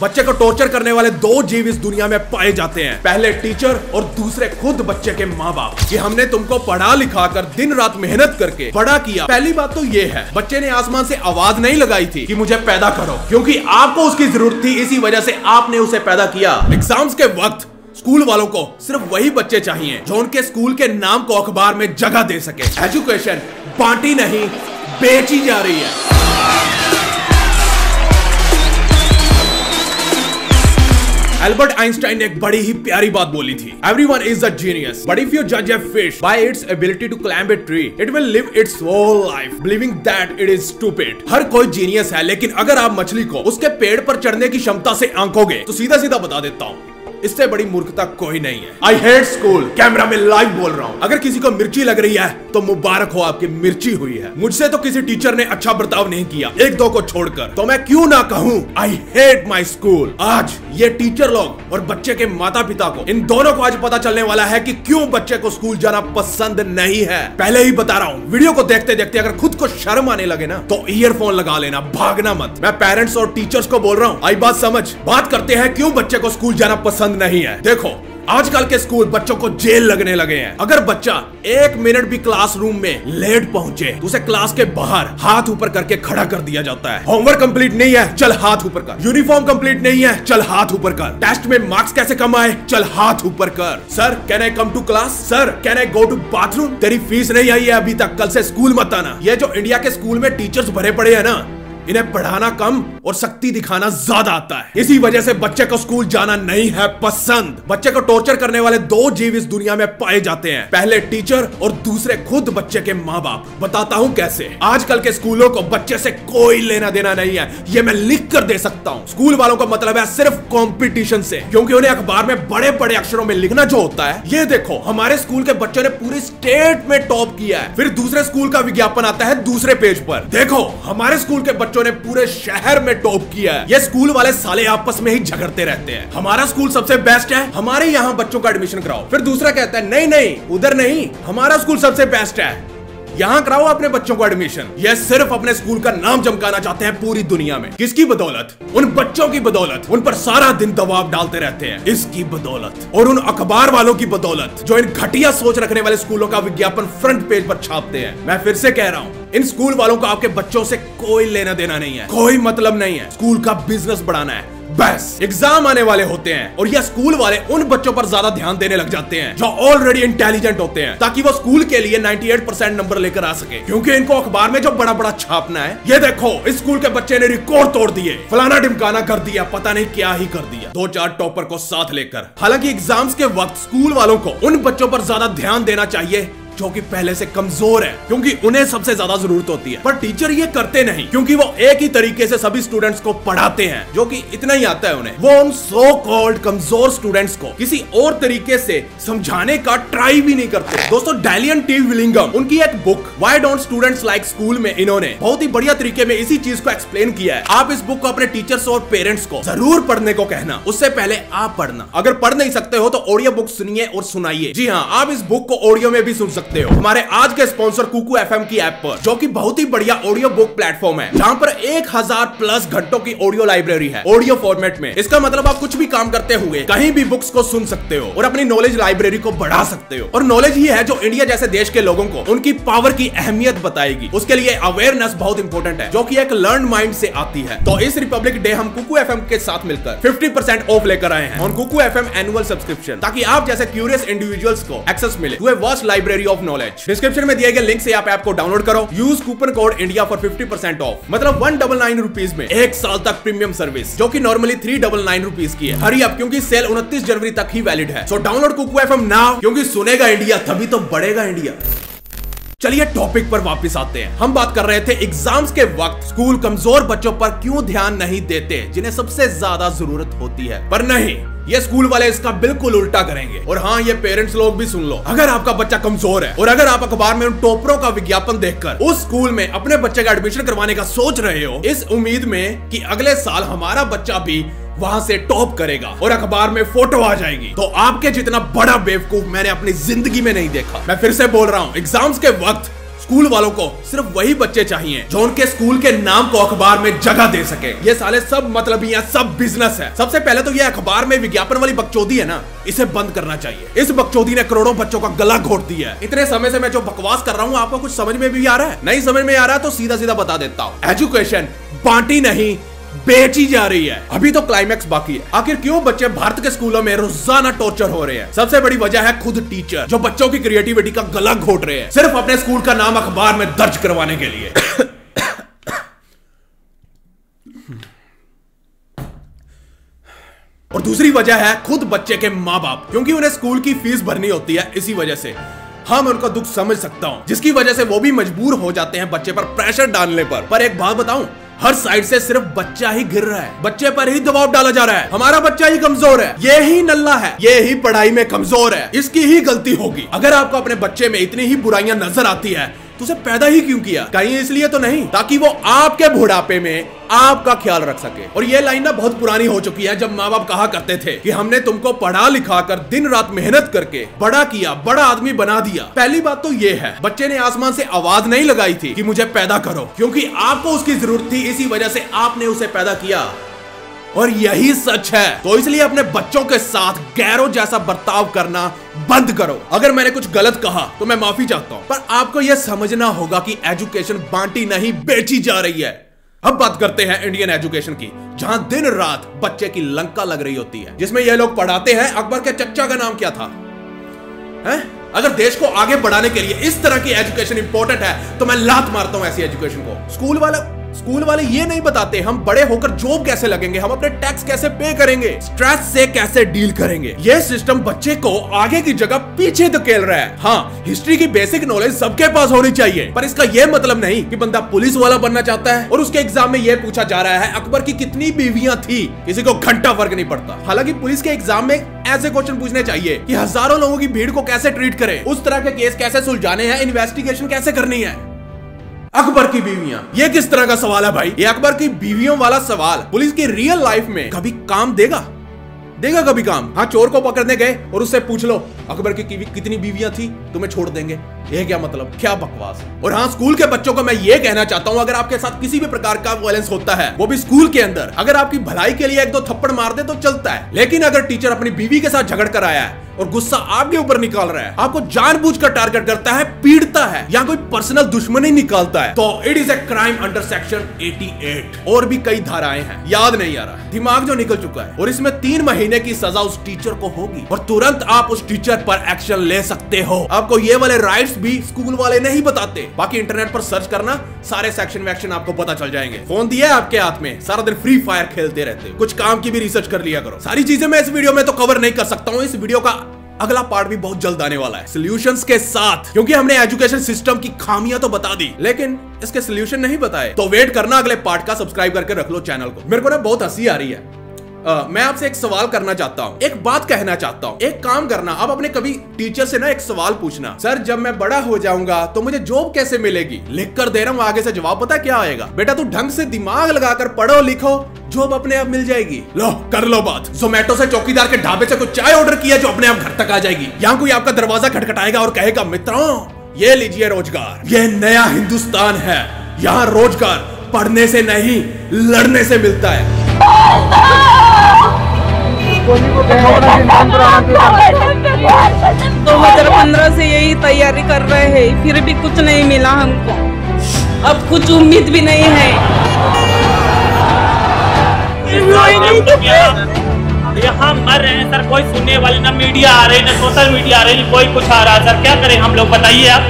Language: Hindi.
बच्चे को टॉर्चर करने वाले दो जीव इस दुनिया में पाए जाते हैं, पहले टीचर और दूसरे खुद बच्चे के माँ बाप। कि हमने तुमको पढ़ा लिखा कर दिन रात मेहनत करके बड़ा किया। पहली बात तो ये है, बच्चे ने आसमान से आवाज नहीं लगाई थी कि मुझे पैदा करो, क्योंकि आपको उसकी जरूरत थी, इसी वजह से आपने उसे पैदा किया। एग्जाम्स के वक्त स्कूल वालों को सिर्फ वही बच्चे चाहिए जो उनके स्कूल के नाम को अखबार में जगह दे सके। एजुकेशन बांटी नहीं, बेची जा रही है। एल्बर्ट आइंस्टाइन ने एक बड़ी ही प्यारी बात बोली थी, Everyone is a genius, but if you judge a fish by its ability to climb a tree, it will live its whole life believing that it is stupid। हर कोई जीनियस है, लेकिन अगर आप मछली को उसके पेड़ पर चढ़ने की क्षमता से आंकोगे तो सीधा सीधा बता देता हूँ, इससे बड़ी मूर्खता कोई नहीं है। आई हेट स्कूल, कैमरा में लाइव बोल रहा हूँ। अगर किसी को मिर्ची लग रही है तो मुबारक हो, आपकी मिर्ची हुई है। मुझसे तो किसी टीचर ने अच्छा बर्ताव नहीं किया, एक दो को छोड़कर, तो मैं क्यों ना कहूँ आई हेट माई स्कूल। आज ये टीचर लोग और बच्चे के माता पिता को, इन दोनों को आज पता चलने वाला है कि क्यों बच्चे को स्कूल जाना पसंद नहीं है। पहले ही बता रहा हूँ, वीडियो को देखते देखते अगर खुद को शर्म आने लगे ना तो ईयरफोन लगा लेना, भागना मत। मैं पेरेंट्स और टीचर्स को बोल रहा हूँ, आई बात समझ। बात करते हैं क्यों बच्चे को स्कूल जाना पसंद नहीं है। देखो, आजकल के स्कूल बच्चों को जेल लगने लगे हैं। अगर बच्चा एक मिनट भी क्लासरूम में लेट पहुंचे तो उसे क्लास के बाहर हाथ ऊपर करके खड़ा कर दिया जाता है। होमवर्क कंप्लीट नहीं है, चल हाथ ऊपर कर। यूनिफॉर्म कंप्लीट नहीं है, चल हाथ ऊपर कर। टेस्ट में मार्क्स कैसे कम आए, चल हाथ ऊपर कर। Sir can I come to class, sir can I go to bathroom, तेरी फीस नहीं आई है अभी तक, कल से स्कूल मत आना। ये जो इंडिया के स्कूल में टीचर्स भरे पड़े हैं ना, इन्हें पढ़ाना कम और शक्ति दिखाना ज्यादा आता है। इसी वजह से बच्चे को स्कूल जाना नहीं है पसंद। बच्चे को टॉर्चर करने वाले दो जीव इस दुनिया में पाए जाते हैं, पहले टीचर और दूसरे खुद बच्चे के माँ बाप। बताता हूँ कैसे। आजकल के स्कूलों को बच्चे से कोई लेना देना नहीं है, ये मैं लिख कर दे सकता हूँ। स्कूल वालों का मतलब है सिर्फ कंपटीशन से, क्योंकि उन्हें अखबार में बड़े बड़े अक्षरों में लिखना जो होता है। ये देखो, हमारे स्कूल के बच्चों ने पूरी स्टेट में टॉप किया है। फिर दूसरे स्कूल का विज्ञापन आता है दूसरे पेज पर। देखो, हमारे स्कूल के बच्चों ने पूरे शहर में टॉप किया है। ये स्कूल वाले साले आपस में ही झगड़ते रहते हैं, हमारा स्कूल सबसे बेस्ट है, हमारे यहाँ बच्चों का एडमिशन कराओ। फिर दूसरा कहता है नहीं नहीं उधर नहीं, हमारा स्कूल सबसे बेस्ट है, यहाँ कराओ अपने बच्चों को एडमिशन। ये सिर्फ अपने स्कूल का नाम चमकाना चाहते हैं पूरी दुनिया में। किसकी बदौलत? उन बच्चों की बदौलत। उन पर सारा दिन दबाव डालते रहते हैं, इसकी बदौलत। और उन अखबार वालों की बदौलत जो इन घटिया सोच रखने वाले स्कूलों का विज्ञापन फ्रंट पेज पर छापते हैं। मैं फिर से कह रहा हूँ, इन स्कूल वालों का आपके बच्चों से कोई लेना देना नहीं है, कोई मतलब नहीं है। स्कूल का बिजनेस बढ़ाना है बस। एग्जाम आने वाले होते हैं और ये स्कूल वाले उन बच्चों पर ज्यादा ध्यान देने लग जाते हैं जो ऑलरेडी इंटेलिजेंट होते हैं, ताकि वो स्कूल के लिए 98% नंबर लेकर आ सके, क्योंकि इनको अखबार में जो बड़ा बड़ा छापना है। ये देखो, इस स्कूल के बच्चे ने रिकॉर्ड तोड़ दिए, फलाना ढिमकाना कर दिया, पता नहीं क्या ही कर दिया, 2-4 टॉपर को साथ लेकर। हालांकि एग्जाम्स के वक्त स्कूल वालों को उन बच्चों पर ज्यादा ध्यान देना चाहिए जो कि पहले से कमजोर है, क्योंकि उन्हें सबसे ज्यादा जरूरत होती है। पर टीचर ये करते नहीं, क्योंकि वो एक ही तरीके से सभी स्टूडेंट्स को पढ़ाते हैं, जो कि इतना ही आता है उन्हें। वो उन सो कॉल्ड कमजोर स्टूडेंट्स को किसी और तरीके से समझाने का ट्राई भी नहीं करते। दोस्तों, डैलियन टी विलिंगम, उनकी एक book why don't students like school में इन्होंने बहुत ही बढ़िया तरीके में इसी चीज को एक्सप्लेन किया है। आप इस बुक को अपने टीचर्स और पेरेंट्स को जरूर पढ़ने को कहना, उससे पहले आप पढ़ना। अगर पढ़ नहीं सकते हो तो ऑडियो बुक सुनिए और सुनाइए। जी हाँ, आप इस बुक को ऑडियो में भी सुन सकते हो हमारे आज के स्पॉन्सर कुकू एफएम की ऐप पर, जो कि बहुत ही बढ़िया ऑडियो बुक प्लेटफॉर्म है, जहां पर 1000+ घंटों की ऑडियो लाइब्रेरी है ऑडियो फॉर्मेट में। इसका मतलब आप कुछ भी काम करते हुए कहीं भी बुक्स को सुन सकते हो और अपनी नॉलेज लाइब्रेरी को बढ़ा सकते हो। और नॉलेज ही है जो इंडिया जैसे देश के लोगों को उनकी पावर की अहमियत बताएगी। उसके लिए अवेयरनेस बहुत इंपॉर्टेंट है, जो कि एक लर्न माइंड से आती है। तो इस रिपब्लिक डे हम कुकू एफएम के साथ मिलकर 50% ऑफ लेकर आए हैं on Kuku FM annual subscription, ताकि आप जैसे क्यूरियस इंडिविजुअल्स को एक्सेस मिले to a vast library of knowledge. Description में दिए गए लिंक से आप ऐप को डाउनलोड करो, use coupon code India for 50% of, मतलब 199 रुपीज में 1 साल तक प्रीमियम सर्विस, जो कि नॉर्मली 399 रुपीज की है। हरी अप, क्योंकि सेल 29 जनवरी तक ही वैलिड है। So download Kuku FM now, क्योंकि सुनेगा इंडिया तभी तो बढ़ेगा इंडिया। चलिए टॉपिक पर वापस आते हैं। हम बात कर रहे थे एग्जाम्स के वक्त स्कूल कमजोर बच्चों पर क्यों ध्यान नहीं देते, जिन्हें सबसे ज्यादा जरूरत होती है। पर नहीं, ये स्कूल वाले इसका बिल्कुल उल्टा करेंगे। और हाँ, ये पेरेंट्स लोग भी सुन लो, अगर आपका बच्चा कमजोर है और अगर आप अखबार में उन टॉपरों का विज्ञापन देखकर उस स्कूल में अपने बच्चे का एडमिशन करवाने का सोच रहे हो, इस उम्मीद में कि अगले साल हमारा बच्चा भी वहां से टॉप करेगा और अखबार में फोटो आ जाएगी, तो आपके जितना बड़ा बेवकूफ मैंने अपनी जिंदगी में नहीं देखा। मैं फिर से बोल रहा हूँ, एग्जाम्स के वक्त स्कूल वालों को सिर्फ वही बच्चे चाहिए जो उनके स्कूल के नाम को अखबार में जगह दे सके। ये साले सब मतलबियां, सब बिजनेस है। सबसे पहले तो ये अखबार में विज्ञापन वाली बकचोदी है ना, इसे बंद करना चाहिए। इस बकचोदी ने करोड़ों बच्चों का गला घोट दिया है। इतने समय से मैं जो बकवास कर रहा हूँ, आपको कुछ समझ में भी आ रहा है? नहीं समझ में आ रहा तो सीधा सीधा बता देता हूँ, एजुकेशन बांटी नहीं बेची जा रही है। अभी तो क्लाइमैक्स बाकी है। आखिर क्यों बच्चे भारत के स्कूलों में रोजाना टॉर्चर हो रहे हैं? सबसे बड़ी वजह है खुद टीचर, जो बच्चों की क्रिएटिविटी का गला घोट रहे हैं सिर्फ अपने स्कूल का नाम अखबार में दर्ज करवाने के लिए। और दूसरी वजह है खुद बच्चे के माँ बाप, क्योंकि उन्हें स्कूल की फीस भरनी होती है। इसी वजह से हाँ, मैं उनका दुख समझ सकता हूँ, जिसकी वजह से वो भी मजबूर हो जाते हैं बच्चे पर प्रेशर डालने पर एक बात बताऊं, हर साइड से सिर्फ बच्चा ही गिर रहा है, बच्चे पर ही दबाव डाला जा रहा है। हमारा बच्चा ही कमजोर है, ये ही नल्ला है, ये ही पढ़ाई में कमजोर है, इसकी ही गलती होगी। अगर आपको अपने बच्चे में इतनी ही बुराइयां नजर आती है तो उसे पैदा ही क्यों किया? कहीं इसलिए तो नहीं ताकि वो आपके बुढ़ापे में आपका ख्याल रख सके। और ये लाइन ना बहुत पुरानी हो चुकी है, जब माँ बाप कहा करते थे कि हमने तुमको पढ़ा लिखा कर दिन रात मेहनत करके बड़ा किया, बड़ा आदमी बना दिया। पहली बात तो ये है, बच्चे ने आसमान से आवाज नहीं लगाई थी कि मुझे पैदा करो, क्योंकि आपको उसकी जरूरत थी, इसी वजह से आपने उसे पैदा किया। और यही सच है। तो इसलिए अपने बच्चों के साथ गैरों जैसा बर्ताव करना बंद करो। अगर मैंने कुछ गलत कहा तो मैं माफी चाहता हूं, पर आपको यह समझना होगा कि एजुकेशन बांटी नहीं बेची जा रही है। अब बात करते हैं इंडियन एजुकेशन की, जहां दिन रात बच्चे की लंका लग रही होती है, जिसमें यह लोग पढ़ाते हैं अकबर के चच्चा का नाम क्या था? अगर देश को आगे बढ़ाने के लिए इस तरह की एजुकेशन इंपॉर्टेंट है तो मैं लात मारता हूं ऐसी एजुकेशन को। स्कूल वाले ये नहीं बताते हम बड़े होकर जॉब कैसे लगेंगे, हम अपने टैक्स कैसे पे करेंगे, स्ट्रेस से कैसे डील करेंगे। ये सिस्टम बच्चे को आगे की जगह पीछे धकेल रहा है। हाँ, हिस्ट्री की बेसिक नॉलेज सबके पास होनी चाहिए, पर इसका यह मतलब नहीं कि बंदा पुलिस वाला बनना चाहता है और उसके एग्जाम में यह पूछा जा रहा है अकबर की कितनी बीवियां थी, किसी को घंटा फर्क नहीं पड़ता। हालांकि पुलिस के एग्जाम में ऐसे क्वेश्चन पूछने चाहिए कि हजारों लोगों की भीड़ को कैसे ट्रीट करे, उस तरह के केस कैसे सुलझाने हैं, इन्वेस्टिगेशन कैसे करनी है। अकबर की बीवियां, ये किस तरह का सवाल है भाई? ये अकबर की बीवियों वाला सवाल पुलिस की रियल लाइफ में कभी काम देगा कभी काम? हाँ, चोर को पकड़ने गए और उससे पूछ लो अकबर की कितनी बीवियां थी, तुम्हें छोड़ देंगे। ये क्या मतलब, क्या बकवास है। और हाँ, स्कूल के बच्चों को मैं ये कहना चाहता हूँ, अगर आपके साथ किसी भी प्रकार का वायलेंस होता है, वो भी स्कूल के अंदर, अगर आपकी भलाई के लिए एक दो थप्पड़ मार दे तो चलता है, लेकिन अगर टीचर अपनी बीवी के साथ झगड़ कर आया है और गुस्सा आपके ऊपर निकाल रहा है, आपको जानबूझकर टारगेट करता है, पीड़ता है या कोई पर्सनल दुश्मनी निकालता है, तो it is a crime under section 88। और भी कई धाराएं हैं, याद नहीं आ रहा, दिमाग जो निकल चुका है। और इसमें 3 महीने की सजा उस टीचर को होगी और तुरंत आप उस टीचर पर एक्शन ले सकते हो। आपको ये वाले राइट्स भी स्कूल वाले नहीं बताते, बाकी इंटरनेट पर सर्च करना, सारे सेक्शन वैक्शन आपको पता चल जाएंगे। फोन दिया है आपके हाथ में, सारा दिन फ्री फायर खेलते रहते हो, कुछ काम की भी रिसर्च कर लिया करो। सारी चीजें मैं इस वीडियो में तो कवर नहीं कर सकता हूँ, इस वीडियो का अगला पार्ट भी बहुत जल्द आने वाला है सॉल्यूशंस के साथ, क्योंकि हमने एजुकेशन सिस्टम की खामियां तो बता दी लेकिन इसके सॉल्यूशन नहीं बताए। तो वेट करना अगले पार्ट का, सब्सक्राइब करके रख लो चैनल को। मेरे को ना बहुत हंसी आ रही है। मैं आपसे एक सवाल करना चाहता हूँ, एक बात कहना चाहता हूँ। एक काम करना, आप अपने कभी टीचर से ना एक सवाल पूछना, सर जब मैं बड़ा हो जाऊंगा तो मुझे जॉब कैसे मिलेगी? लिख कर दे रहा हूँ, आगे से जवाब पता क्या आएगा? बेटा तू ढंग से दिमाग लगाकर पढ़ो लिखो, जॉब अपने आप मिल जाएगी। लो कर लो बात। जोमेटो से चौकीदार के ढाबे से कुछ चाय ऑर्डर किया जो अपने आप घर तक आ जाएगी। यहाँ कोई आपका दरवाजा खटखटाएगा और कहेगा मित्रों ये लीजिए रोजगार, ये नया हिंदुस्तान है, यहाँ रोजगार पढ़ने से नहीं लड़ने से मिलता है। 2015 से यही तैयारी कर रहे हैं, फिर भी कुछ नहीं मिला हमको, अब कुछ उम्मीद भी नहीं है। यहाँ मर रहे हैं सर, कोई सुनने वाले, ना मीडिया आ रही, ना सोशल मीडिया आ रही, कोई कुछ आ रहा है सर, क्या करें हम लोग बताइए आप।